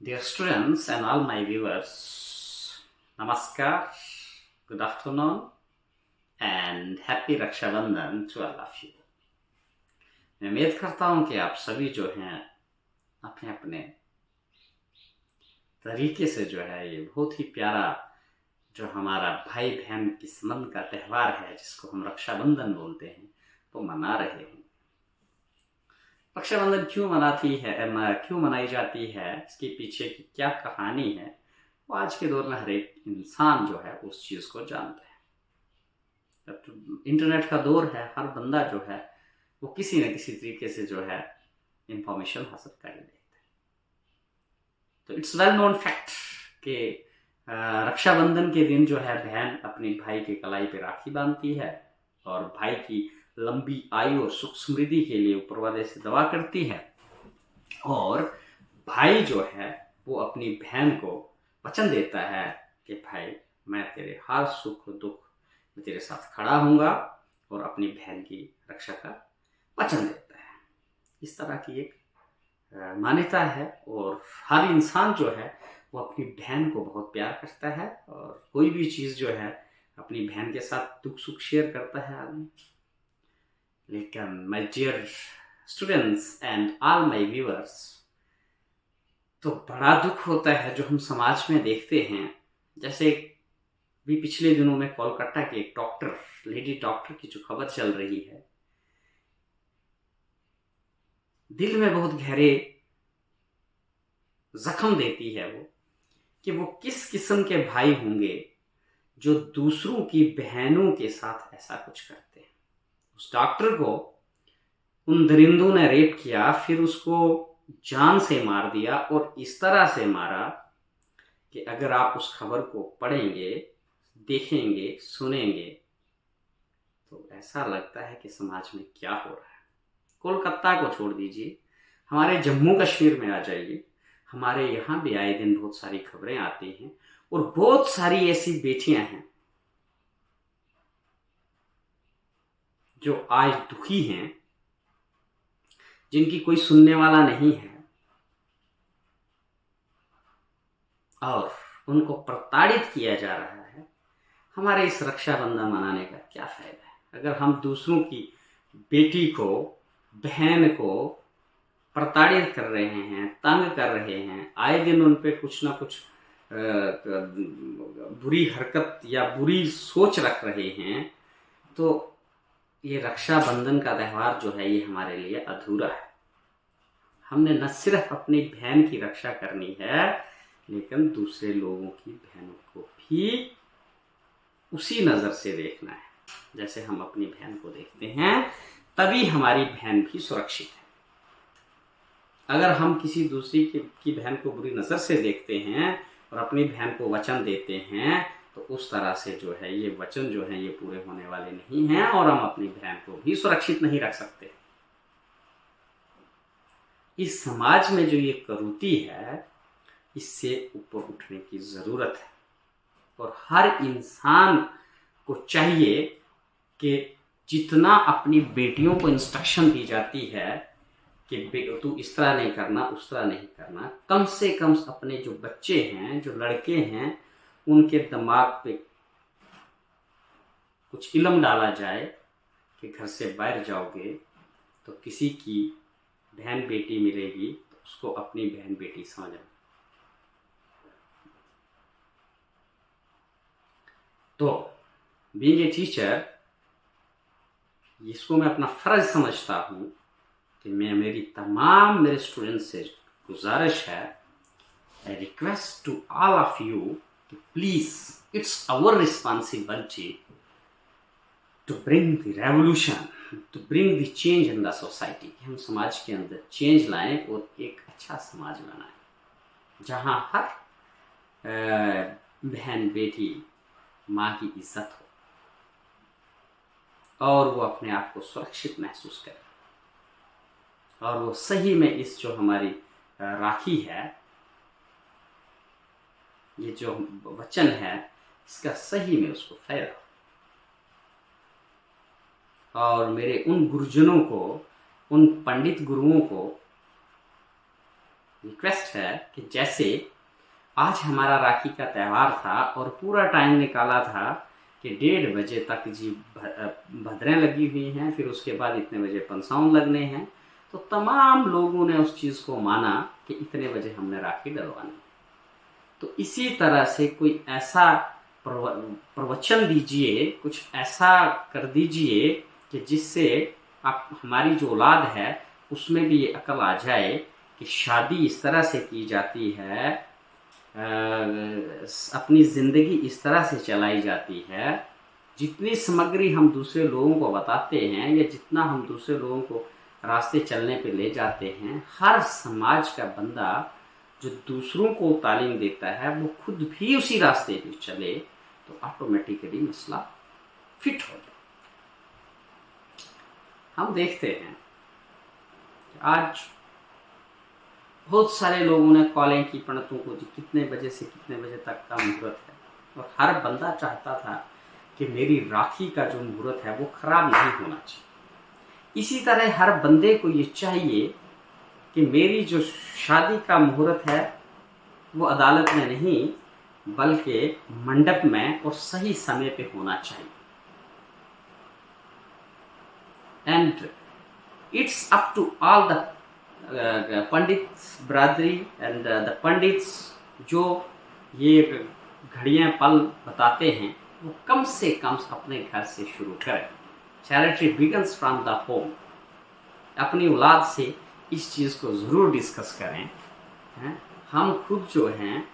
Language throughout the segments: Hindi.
Dear students and all my viewers, Namaskar, good afternoon, and happy Raksha Bandhan to all of you. मैं उम्मीद करता हूँ कि आप सभी जो हैं अपने अपने तरीके से जो है ये बहुत ही प्यारा जो हमारा भाई बहन के संबंध का त्यौहार है जिसको हम रक्षाबंधन बोलते हैं तो मना रहे हैं। रक्षाबंधन क्यों मनाई जाती है, इसके पीछे की क्या कहानी है, वो आज के दौर में हर एक इंसान जो है उस चीज़ को जानता है। अब इंटरनेट का दौर है, हर बंदा जो है वो किसी न किसी तरीके से जो है इंफॉर्मेशन हासिल कर लेता है। तो इट्स वेल नोन फैक्ट कि रक्षाबंधन के दिन जो है बहन अपने भाई के कलाई पे राखी बांधती है और भाई की लंबी आयु और सुख समृद्धि के लिए ऊपर वाले से दुआ करती है और भाई जो है वो अपनी बहन को वचन देता है कि भाई मैं तेरे हर सुख दुख में तेरे साथ खड़ा हूँगा और अपनी बहन की रक्षा का वचन देता है। इस तरह की एक मान्यता है और हर इंसान जो है वो अपनी बहन को बहुत प्यार करता है और कोई भी चीज़ जो है अपनी बहन के साथ दुख सुख शेयर करता है आदमी। लेकिन my dear students and all my viewers, तो बड़ा दुख होता है जो हम समाज में देखते हैं। जैसे भी पिछले दिनों में कोलकाता के एक डॉक्टर, लेडी डॉक्टर की जो खबर चल रही है, दिल में बहुत गहरे जख्म देती है वो कि वो किस किस्म के भाई होंगे जो दूसरों की बहनों के साथ ऐसा कुछ करते हैं। उस डॉक्टर को उन दरिंदों ने रेप किया, फिर उसको जान से मार दिया और इस तरह से मारा कि अगर आप उस खबर को पढ़ेंगे, देखेंगे, सुनेंगे तो ऐसा लगता है कि समाज में क्या हो रहा है। कोलकाता को छोड़ दीजिए, हमारे जम्मू कश्मीर में आ जाइए, हमारे यहाँ भी आए दिन बहुत सारी खबरें आती हैं और बहुत सारी ऐसी बेटियां हैं जो आज दुखी हैं, जिनकी कोई सुनने वाला नहीं है और उनको प्रताड़ित किया जा रहा है। हमारे इस रक्षाबंधन मनाने का क्या फायदा है अगर हम दूसरों की बेटी को, बहन को प्रताड़ित कर रहे हैं, तंग कर रहे हैं, आए दिन उन पे कुछ ना कुछ बुरी हरकत या बुरी सोच रख रहे हैं, तो ये रक्षाबंधन का त्यौहार जो है ये हमारे लिए अधूरा है। हमने न सिर्फ अपनी बहन की रक्षा करनी है लेकिन दूसरे लोगों की बहनों को भी उसी नज़र से देखना है जैसे हम अपनी बहन को देखते हैं, तभी हमारी बहन भी सुरक्षित है। अगर हम किसी दूसरी की बहन को बुरी नज़र से देखते हैं और अपनी बहन को वचन देते हैं तो उस तरह से जो है ये वचन जो है ये पूरे होने वाले नहीं हैं और हम अपनी बहन को भी सुरक्षित नहीं रख सकते। इस समाज में जो ये करूती है इससे ऊपर उठने की ज़रूरत है और हर इंसान को चाहिए कि जितना अपनी बेटियों को इंस्ट्रक्शन दी जाती है कि तू इस तरह नहीं करना, उस तरह नहीं करना, कम से कम अपने जो बच्चे हैं, जो लड़के हैं, उनके दिमाग पे कुछ इल्म डाला जाए कि घर से बाहर जाओगे तो किसी की बहन बेटी मिलेगी तो उसको अपनी बहन बेटी समझना। तो बीइंग ए टीचर, इसको मैं अपना फर्ज समझता हूँ कि मेरी तमाम मेरे स्टूडेंट्स से गुजारिश है, I request to all of you कि please it's our responsibility to bring the revolution, to bring the change in the society. हम समाज के अंदर चेंज लाएं और एक अच्छा समाज बनाएं जहाँ हर बहन बेटी माँ की इज्जत हो और वो अपने आप को सुरक्षित महसूस करे और वो सही में इस जो हमारी राखी है, ये जो वचन है, इसका सही में उसको फायदा हो। और मेरे उन गुरुजनों को, उन पंडित गुरुओं को रिक्वेस्ट है कि जैसे आज हमारा राखी का त्यौहार था और पूरा टाइम निकाला था कि 1:30 बजे तक जी भद्रें लगी हुई हैं, फिर उसके बाद इतने बजे पंसाउन लगने हैं, तो तमाम लोगों ने उस चीज़ को माना कि इतने बजे हमने राखी डलवानी। तो इसी तरह से कोई ऐसा प्रवचन दीजिए, कुछ ऐसा कर दीजिए कि जिससे आप हमारी जो औलाद है उसमें भी ये अकल आ जाए कि शादी इस तरह से की जाती है, अपनी ज़िंदगी इस तरह से चलाई जाती है। जितनी सामग्री हम दूसरे लोगों को बताते हैं या जितना हम दूसरे लोगों को रास्ते चलने पे ले जाते हैं, हर समाज का बंदा जो दूसरों को तालीम देता है वो खुद भी उसी रास्ते पे चले तो ऑटोमेटिकली मसला फिट हो जाए। हम देखते हैं कि आज बहुत सारे लोगों ने कॉलें की पंडितों को जी कितने बजे से कितने बजे तक का मुहूर्त है, और हर बंदा चाहता था कि मेरी राखी का जो मुहूर्त है वो खराब नहीं होना चाहिए। इसी तरह हर बंदे को ये चाहिए कि मेरी जो शादी का मुहूर्त है वो अदालत में नहीं बल्कि मंडप में और सही समय पे होना चाहिए। And it's up to all the pandits ब्रादरी एंड द पंडित्स जो ये घड़ियाँ पल बताते हैं वो कम से कम अपने घर से शुरू करें। Charity begins from the home. अपनी औलाद से इस चीज़ को ज़रूर डिस्कस करें। हम खुद जो हैं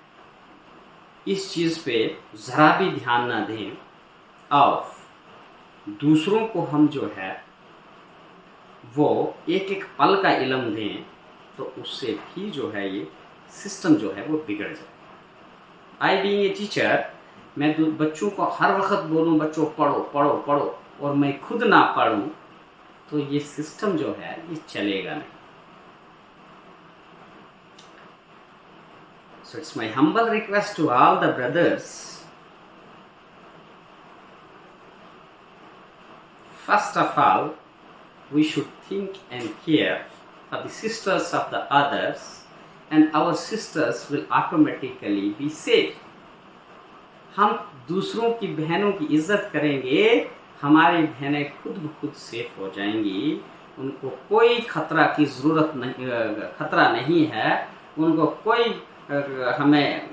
इस चीज़ पे ज़रा भी ध्यान ना दें और दूसरों को हम जो है वो एक एक पल का इल्म दें, तो उससे भी जो है ये सिस्टम जो है वो बिगड़ जाए। आई बीइंग ए टीचर, मैं बच्चों को हर वक्त बोलूँ बच्चों पढ़ो पढ़ो पढ़ो और मैं खुद ना पढ़ूँ तो ये सिस्टम जो है ये चलेगा नहीं। So it's my humble request to all the brothers, first of all, we should think and care for the sisters of the others, and our sisters will automatically be safe. हम दूसरों की बहनों की इज्जत करेंगे, हमारी बहनें खुद ब खुद सेफ हो जाएंगी। उनको कोई खतरा नहीं है, उनको कोई हमें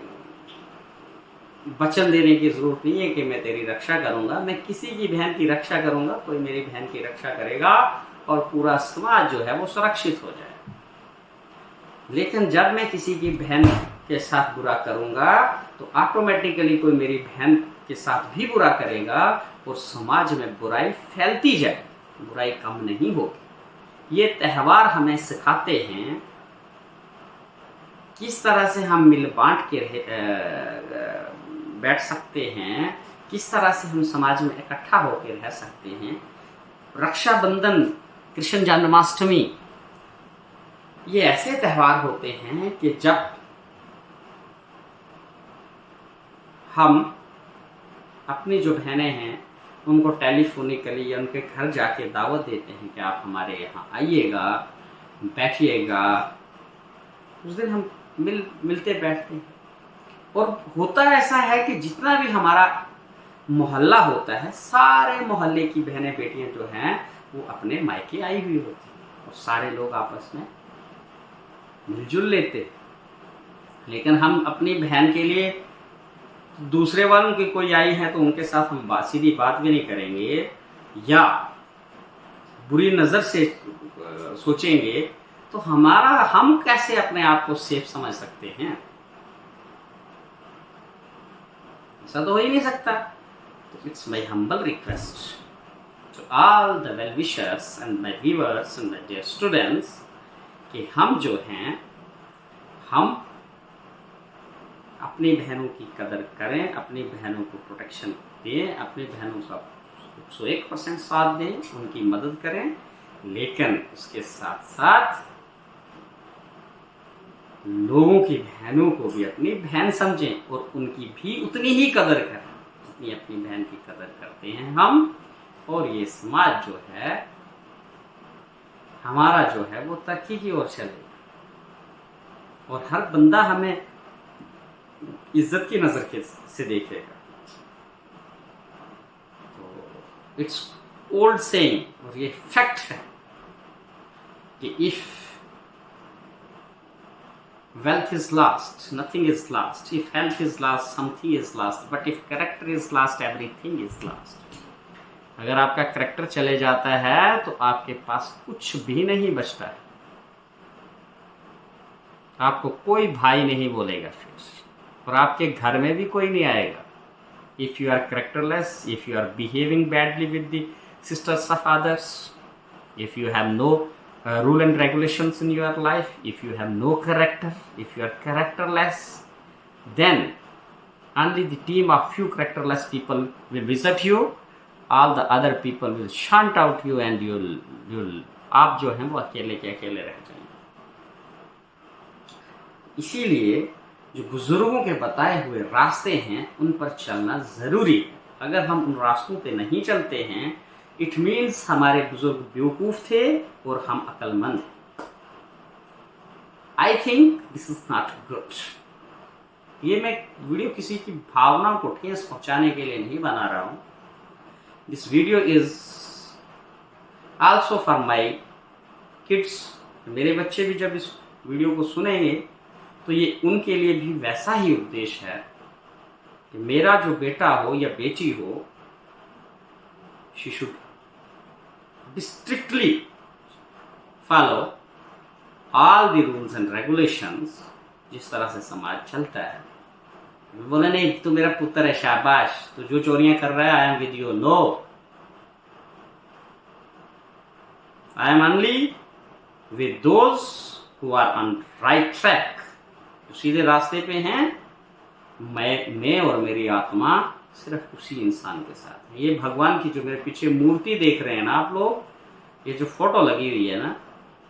वचन देने की ज़रूरत नहीं है कि मैं तेरी रक्षा करूंगा। मैं किसी की बहन की रक्षा करूंगा, कोई मेरी बहन की रक्षा करेगा और पूरा समाज जो है वो सुरक्षित हो जाए। लेकिन जब मैं किसी की बहन के साथ बुरा करूंगा तो ऑटोमेटिकली कोई मेरी बहन के साथ भी बुरा करेगा और समाज में बुराई फैलती जाए, बुराई कम नहीं होगी। ये त्यौहार हमें सिखाते हैं किस तरह से हम मिल बांट के बैठ सकते हैं, किस तरह से हम समाज में इकट्ठा होकर रह सकते हैं। रक्षाबंधन, कृष्ण जन्माष्टमी, ये ऐसे त्यौहार होते हैं कि जब हम अपनी जो बहनें हैं उनको टेलीफोनिकली या उनके घर जाके दावत देते हैं कि आप हमारे यहाँ आइएगा, बैठिएगा। उस दिन हम मिलते बैठते हैं। और होता ऐसा है कि जितना भी हमारा मोहल्ला होता है, सारे मोहल्ले की बहनें बेटियां जो हैं वो अपने मायके आई हुई होती हैं और सारे लोग आपस में मिलजुल लेते हैं। लेकिन हम अपनी बहन के लिए दूसरे वालों की कोई आई है तो उनके साथ हम सीधी बात भी नहीं करेंगे या बुरी नज़र से सोचेंगे, तो हम कैसे अपने आप को सेफ समझ सकते हैं? ऐसा तो हो ही नहीं सकता। तो it's my humble request to all the well wishers and my viewers and my dear students कि हम जो हैं हम अपनी बहनों की कदर करें, अपनी बहनों को प्रोटेक्शन दें, अपनी बहनों का 101% साथ दें, उनकी मदद करें। लेकिन उसके साथ साथ लोगों की बहनों को भी अपनी बहन समझें और उनकी भी उतनी ही कदर करें जितनी अपनी बहन की कदर करते हैं हम। और ये समाज जो है हमारा जो है वो तरक्की की ओर चलेगा। और हर बंदा हमें इज्जत की नज़र से देखेगा। तो इट्स ओल्ड सेइंग, और ये फैक्ट है कि if wealth is lost, nothing is lost. If health is lost, something is lost. But if character is lost, everything is lost. अगर आपका करेक्टर चले जाता है तो आपके पास कुछ भी नहीं बचता है। आपको कोई भाई नहीं बोलेगा फिर, और आपके घर में भी कोई नहीं आएगा। If you are characterless, if you are behaving badly with the sisters of others, if you have no rule and regulations in your life, if you have no character, if you are characterless, then only the team of few characterless people will visit you. All the other people will shunt out you and you'll आप जो हैं वो अकेले के अकेले रह जाएंगे। इसीलिए जो बुजुर्गों के बताए हुए रास्ते हैं उन पर चलना ज़रूरी है। अगर हम उन रास्तों पे नहीं चलते हैं, इट मीन्स हमारे बुजुर्ग बेवकूफ़ थे और हम अक्लमंद हैं। I think this is not good. ये मैं वीडियो किसी की भावनाओं को ठेस पहुंचाने के लिए नहीं बना रहा हूँ। This video is also for my kids. मेरे बच्चे भी जब इस वीडियो को सुनेंगे तो ये उनके लिए भी वैसा ही उपदेश है कि मेरा जो बेटा हो या बेटी हो, she should strictly follow all the rules and regulations जिस तरह से समाज चलता है। बोले नहीं तू मेरा पुत्र है, शाबाश, तू जो चोरियां कर रहा है, I am with you. No, I am only with those who are on right track. जो सीधे रास्ते पे हैं, मैं और मेरी आत्मा सिर्फ उसी इंसान के साथ है। ये भगवान की जो मेरे पीछे मूर्ति देख रहे हैं ना आप लोग, ये जो फोटो लगी हुई है ना,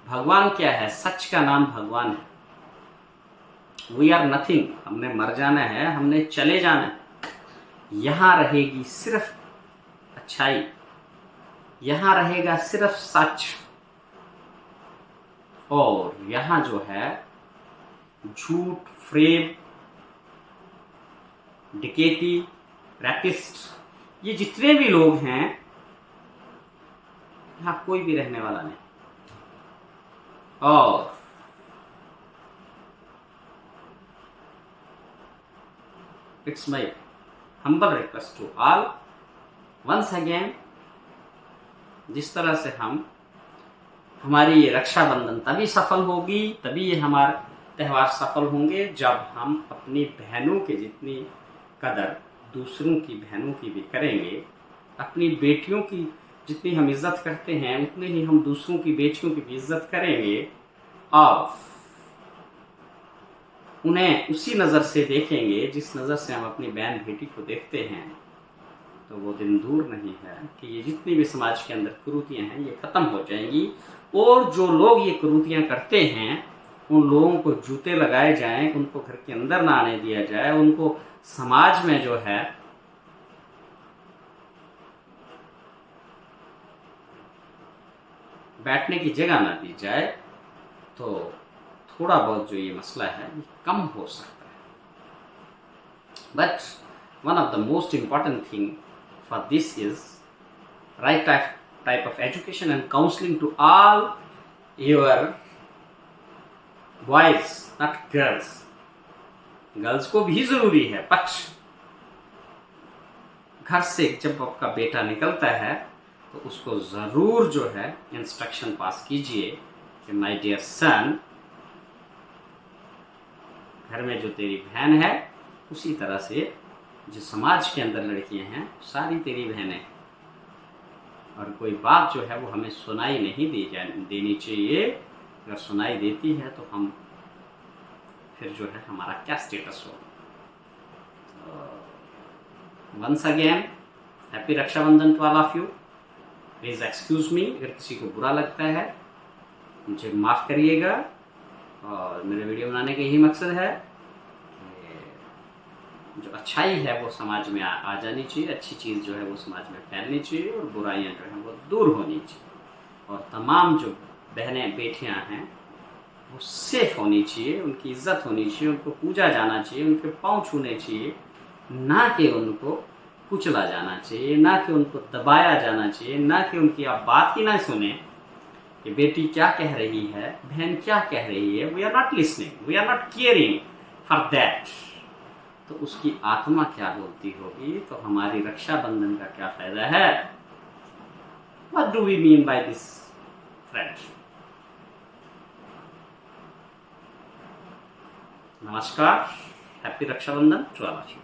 भगवान क्या है? सच का नाम भगवान है। We are nothing. हमने मर जाना है, हमने चले जाना है। यहाँ रहेगी सिर्फ अच्छाई, यहाँ रहेगा सिर्फ सच, और यहाँ जो है झूठ, फ्रेब, डकैती, रैपिस्ट, ये जितने भी लोग हैं, यहाँ कोई भी रहने वाला नहीं। और it's my humble request to all, once again, जिस तरह से हमारी ये रक्षाबंधन तभी सफल होगी, तभी ये हमारे त्यौहार सफल होंगे जब हम अपनी बहनों के जितनी कदर दूसरों की बहनों की भी करेंगे। अपनी बेटियों की जितनी हम इज्जत करते हैं उतनी ही हम दूसरों की बेटियों की भी इज्जत करेंगे, और उन्हें उसी नज़र से देखेंगे जिस नज़र से हम अपनी बहन बेटी को देखते हैं। तो वो दिन दूर नहीं है कि ये जितनी भी समाज के अंदर कुरीतियाँ हैं ये ख़त्म हो जाएंगी, और जो लोग ये कुरीतियाँ करते हैं उन लोगों को जूते लगाए जाएं, उनको घर के अंदर ना आने दिया जाए, उनको समाज में जो है बैठने की जगह ना दी जाए, तो थोड़ा बहुत जो ये मसला है ये कम हो सकता है। But one of the most important thing for this is right type of education and counselling to all your boys, not girls. Girls को भी जरूरी है, बट घर से जब आपका बेटा निकलता है तो उसको जरूर जो है इंस्ट्रक्शन पास कीजिए कि माय डियर सन, घर में जो तेरी बहन है उसी तरह से जो समाज के अंदर लड़कियां हैं सारी तेरी बहनें, और कोई बात जो है वो हमें सुनाई नहीं देनी चाहिए। अगर सुनाई देती है तो हम फिर जो है हमारा क्या स्टेटस हो। Once again happy Rakshabandhan to all of you. Please excuse me, अगर किसी को बुरा लगता है मुझे माफ़ करिएगा, और मेरे वीडियो बनाने का यही मकसद है कि जो अच्छाई है वो समाज में आ जानी चाहिए, अच्छी चीज़ जो है वो समाज में फैलनी चाहिए, और बुराइयां जो हैं वो दूर होनी चाहिए। और तमाम जो बहनें बेटियां हैं वो सेफ होनी चाहिए, उनकी इज्जत होनी चाहिए, उनको पूजा जाना चाहिए, उनके पाँव छूने चाहिए, ना कि उनको कुचला जाना चाहिए, ना कि उनको दबाया जाना चाहिए, ना कि उनकी आप बात ही ना सुने कि बेटी क्या कह रही है, बहन क्या कह रही है। We are not listening, we are not caring for that. तो उसकी आत्मा क्या बोलती होगी, तो हमारी रक्षाबंधन का क्या फायदा है। What do we mean by this friends. नमस्कार, happy Rakshabandhan to all of you.